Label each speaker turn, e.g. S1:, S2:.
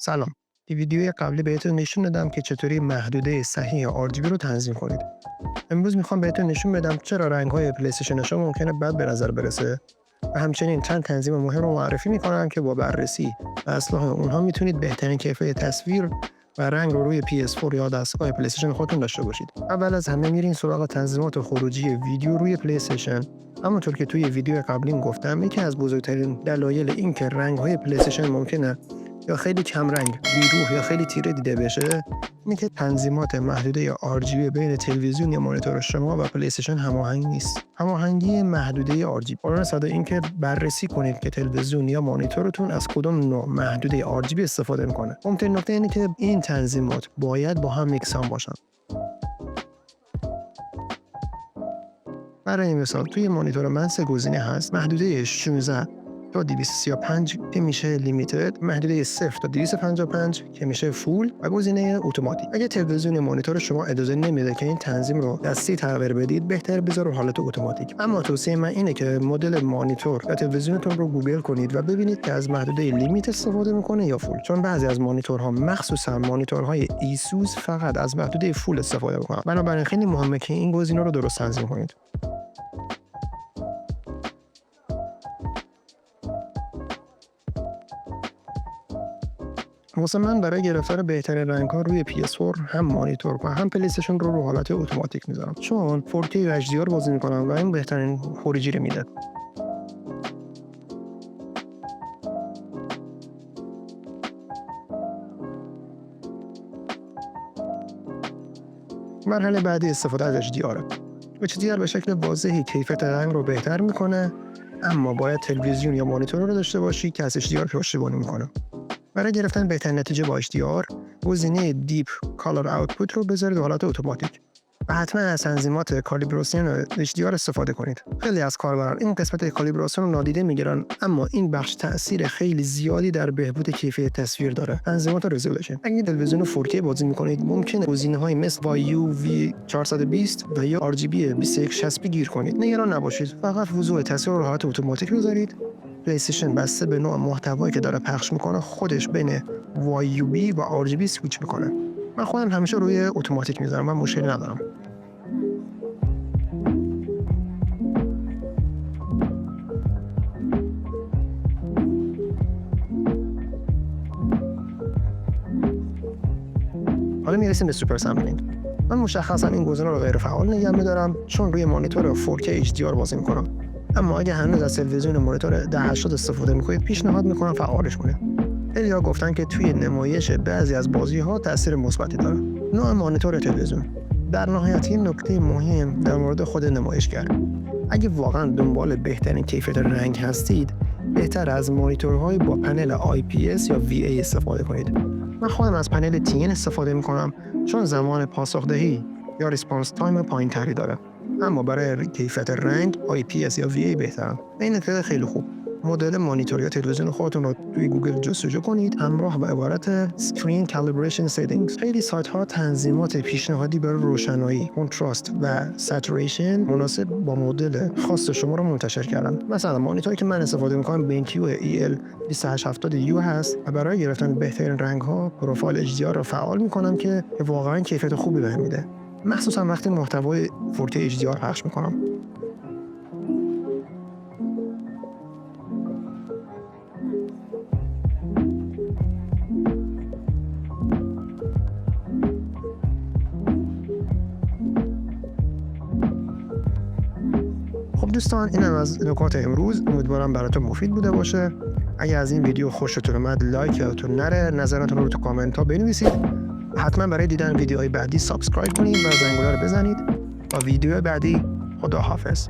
S1: سلام. این ویدیوی قبلی بهتون نشون دادم که چطوری محدوده صحیح RGB رو تنظیم کنید. امروز میخوام بهتون نشون بدم چرا رنگ‌های پلی استیشن شما ممکنه بد به نظر برسه و همچنین چند تنظیم مهم رو معرفی میکنم که با بررسی و اصلاح اونها میتونید بهترین کیفیت تصویر و رنگ رو روی PS4 یا دستگاه پلی استیشن خودتون داشته باشید. اول از همه میرین سراغ تنظیمات خروجی ویدیو روی پلی استیشن. همونطور که توی ویدیو قبلیم گفتم، یکی از بزرگترین دلایل این که رنگ‌های پلی استیشن ممکنه یا خیلی کم رنگ، بیروح یا خیلی تیره دیده بشه، اینه که تنظیمات محدوده RGB بین تلویزیون یا مانیتور شما و پلی استیشن هماهنگ نیست. هماهنگی محدوده RGB قرار صد این که بررسی کنید که تلویزیون یا مانیتورتون از کدوم نوع محدوده RGB استفاده میکنه. مهمترین نکته اینه که این تنظیمات باید با هم یکسان باشن. برای مثال توی مانیتور من 3 گزینه هست: محدوده 16 تا 235 که میشه لیمیتد، محدوده 0 تا 255 که میشه فول و گزینه اتوماتیک. اگه تلویزیون یا مانیتور شما اجازه نمیده که این تنظیم رو دستی تغییر بدید، بهتر بذاره حالت اتوماتیک. اما توصیه من اینه که مدل مانیتور یا تلویزیونتون رو گوگل کنید و ببینید که از محدوده لیمیت استفاده میکنه یا فول، چون بعضی از مانیتورها مخصوصا مانیتورهای ایسوس فقط از محدوده فول استفاده میکنن. بنابراین خیلی مهمه که این گزینه رو درست تنظیم کنید. واسه من برای گرفتن بهترین رنگ‌ها روی PS4 هم مانیتور و هم پلی استیشن رو حالت اتوماتیک میذارم، چون 4K و HDR بازی میکنم و این بهترین خروجی رو میده. مرحله بعدی استفاده از HDR. HDR به شکل واضحی کیفیت رنگ رو بهتر میکنه، اما باید تلویزیون یا مانیتور رو داشته باشی که از HDR پشتیبانی میکنه. برای گرفتن بهترین نتیجه با HDR، گزینه دیپ کالر آوتپوت رو بذارید حالت اتوماتیک و حتما از تنظیمات کالیبراسیون HDR استفاده کنید. خیلی از کاربران این قسمت کالیبراسیون رو نادیده میگیرن، اما این بخش تأثیر خیلی زیادی در بهبود کیفیت تصویر داره. تنظیمات رزولوشن: اگه تلویزیون 4K بازی میکنید، ممکنه گزینه‌های مثل YUV420 و یا RGB 2160p گیر کنید. نگران نباشید، فقط وضوح تصویر رو حالت اتوماتیک بذارید. پلی استیشن بسته به نوع محتوایی که داره پخش میکنه خودش بین YUV و RGB سویچ میکنه. من خودم همیشه روی اتوماتیک میذارم و مشکلی ندارم. حالا میرسیم به سوپر سامپلینگ. من مشخصا این گزینه رو غیر فعال نگه میدارم چون روی مانیتور 4K HDR بازی میکنم. اما اگه هنوز از تلویزیون مانیتور 1080 استفاده میکنید، پیشنهاد میکنم فعالش کنید. خیلی‌ها گفتن که توی نمایش بعضی از بازی‌ها تاثیر مثبتی داره. نوع مانیتور تلویزیون. در نهایت این نکته مهم در مورد خود نمایشگر. اگه واقعا دنبال بهترین کیفیت رنگ هستید، بهتر از مانیتورهای با پنل IPS یا VA استفاده کنید. من خودم از پنل TN استفاده میکنم چون زمان پاسخدهی یا ریسپانس تایم پایین‌تری داره. اما برای کیفیت رنگ IPS یا VA بهترن. این نکته خیلی خوب. مدل مانیتور یا تلویزیون خودتون رو توی گوگل جستجو کنید همراه با عبارت Screen Calibration Settings. خیلی سایت ها تنظیمات پیشنهادی برای روشنایی، کنتراست و ساتوریشن مناسب با مدل خاص شما رو منتشر کردن. مثلا مانیتوری که من استفاده می‌کنم BenQ EL2870U هست و برای گرفتن بهترین رنگ ها پروفایل HDR رو فعال می‌کنم که واقعا کیفیت خوبی بهم میده، مخصوصا وقتی محتوای 4K HDR پخش می‌کنم. خب دوستان، اینم از نکات امروز. امیدوارم براتون مفید بوده باشه. اگه از این ویدیو خوشتون اومد، لایک یادتون نره، نظراتتون رو تو کامنت ها بنویسید. حتما برای دیدن ویدیوهای بعدی سابسکرایب کنید و زنگوله رو بزنید. تا ویدیو بعدی، خداحافظ.